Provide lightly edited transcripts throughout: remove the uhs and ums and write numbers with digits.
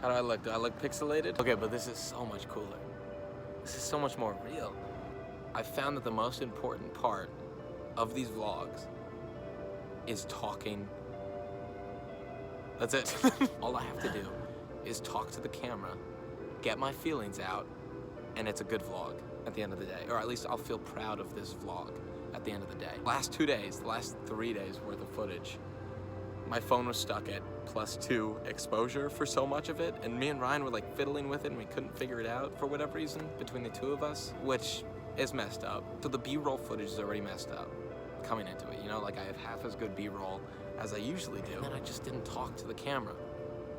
How do I look? Do I look pixelated? Okay, but this is so much cooler. This is so much more real. I found that the most important part of these vlogs is talking. That's it. All I have to do is talk to the camera, get my feelings out, and it's a good vlog at the end of the day. Or at least I'll feel proud of this vlog at the end of the day. Last 2 days, the last 3 days worth of footage, my phone was stuck at +2 exposure for so much of it, and me and Ryan were like fiddling with it and we couldn't figure it out for whatever reason between the two of us, which is messed up. So the B-roll footage is already messed up coming into it, you know, like I have half as good B-roll as I usually do, and then I just didn't talk to the camera.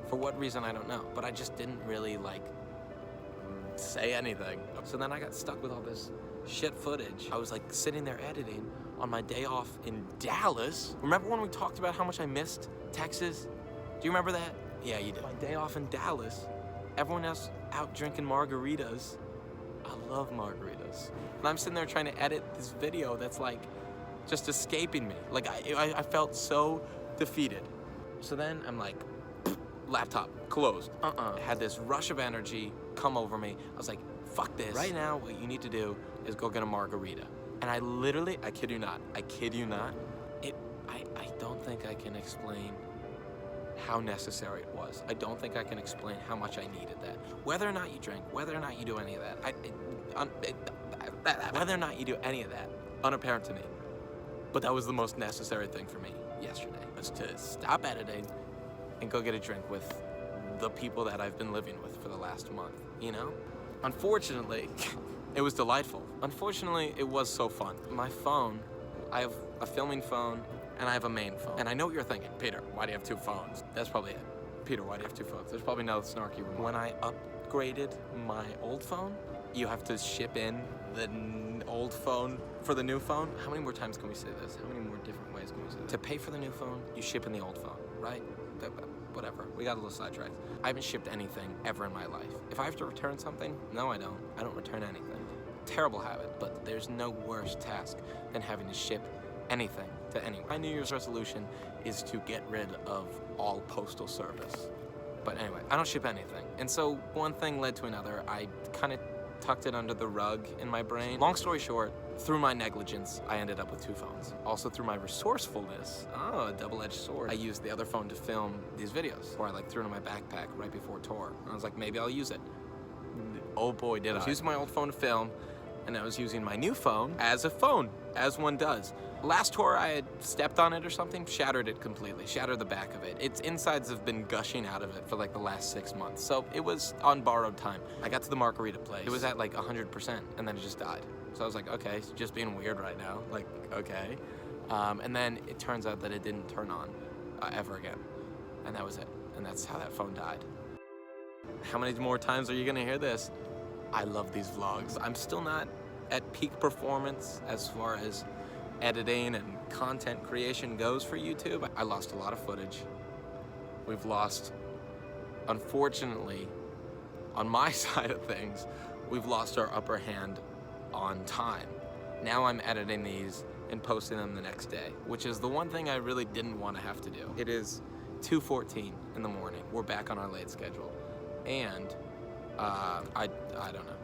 For what reason, I don't know, but I just didn't really like say anything. So then I got stuck with all this shit footage. I was like sitting there editing on my day off in Dallas. Remember when we talked about how much I missed Texas? Do you remember that? Yeah, you did. My day off in Dallas, everyone else out drinking margaritas. I love margaritas. And I'm sitting there trying to edit this video that's like just escaping me. Like I felt so defeated. So then I'm like, laptop closed. I had this rush of energy come over me. I was like, fuck this. Right now, what you need to do is go get a margarita. And I literally, I kid you not, I don't think I can explain how necessary it was. I don't think I can explain how much I needed that. Whether or not you drink, whether or not you do any of that, whether or not you do any of that, unapparent to me. But that was the most necessary thing for me yesterday, was to stop editing and go get a drink with the people that I've been living with for the last month, you know? Unfortunately, it was delightful. Unfortunately, it was so fun. My phone, I have a filming phone and I have a main phone. And I know what you're thinking, Peter, why do you have 2 phones? That's probably it. Peter, why do you have 2 phones? There's probably no snarky reason. When I upgraded my old phone, you have to ship in the old phone for the new phone. How many more times can we say this? How many more different ways can we say this? To pay for the new phone, you ship in the old phone, right? Whatever, we got a little sidetracked. I haven't shipped anything ever in my life. If I have to return something, no I don't. I don't return anything. Terrible habit, but there's no worse task than having to ship anything to anyone. My New Year's resolution is to get rid of all postal service. But anyway, I don't ship anything. And so one thing led to another. I kind of tucked it under the rug in my brain. Long story short, through my negligence, I ended up with 2 phones. Also through my resourcefulness, a double-edged sword, I used the other phone to film these videos, where I like threw it in my backpack right before tour. And I was like, maybe I'll use it. Oh boy, did I. I was using my old phone to film, and I was using my new phone, as one does. Last tour, I had stepped on it or something, shattered it completely, shattered the back of it. Its insides have been gushing out of it for like the last 6 months. So it was on borrowed time. I got to the margarita place. It was at like 100%, and then it just died. So I was like, okay, it's just being weird right now. Like, okay. And then it turns out that it didn't turn on ever again. And that was it. And that's how that phone died. How many more times are you gonna hear this? I love these vlogs. I'm still not at peak performance as far as editing and content creation goes for YouTube. I lost a lot of footage. We've lost, unfortunately, on my side of things, we've lost our upper hand on time. Now I'm editing these and posting them the next day, which is the one thing I really didn't want to have to do. It is 2:14 in the morning. We're back on our late schedule. And I don't know.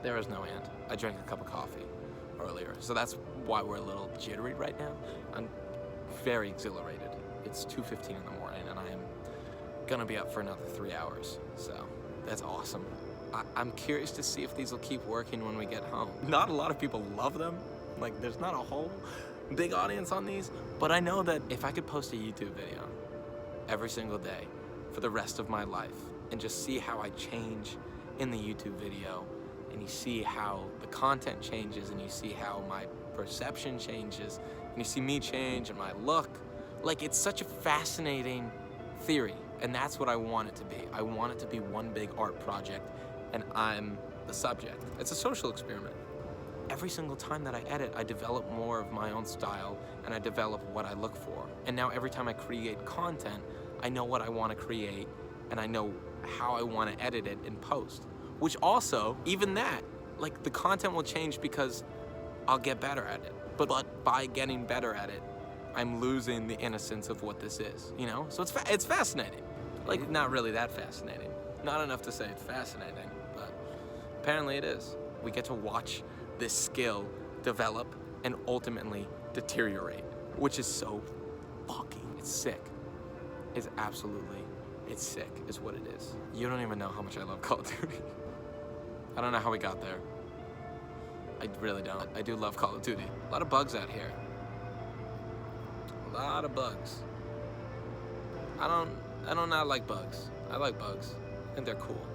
There is no and. I drank a cup of coffee earlier. So that's why we're a little jittery right now. I'm very exhilarated. It's 2:15 in the morning and I am gonna be up for another 3 hours. So that's awesome. I'm curious to see if these will keep working when we get home. Not a lot of people love them. Like, there's not a whole big audience on these, but I know that if I could post a YouTube video every single day for the rest of my life and just see how I change in the YouTube video, and you see how the content changes, and you see how my perception changes, and you see me change and my look, like, it's such a fascinating theory, and that's what I want it to be. I want it to be one big art project, and I'm the subject. It's a social experiment. Every single time that I edit, I develop more of my own style, and I develop what I look for. And now every time I create content, I know what I want to create, and I know how I want to edit it in post. Which also, even that, like, the content will change because I'll get better at it. But by getting better at it, I'm losing the innocence of what this is, you know? So it's fascinating. Like, not really that fascinating. Not enough to say it's fascinating, but apparently it is. We get to watch this skill develop and ultimately deteriorate, which is so it's sick. It's sick is what it is. You don't even know how much I love Call of Duty. I don't know how we got there. I really don't. I do love Call of Duty. A lot of bugs out here. A lot of bugs. I don't not like bugs. I like bugs. I think they're cool.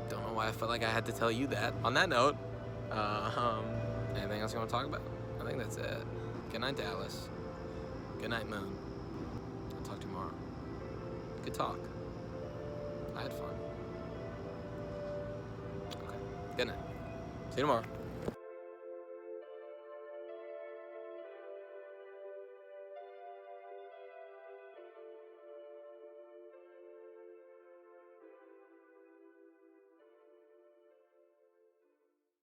Don't know why I felt like I had to tell you that. On that note, anything else you want to talk about? I think that's it. Good night, Dallas. Good night, Moon. I'll talk tomorrow. Good talk. I had fun. Okay. Good night. See you tomorrow.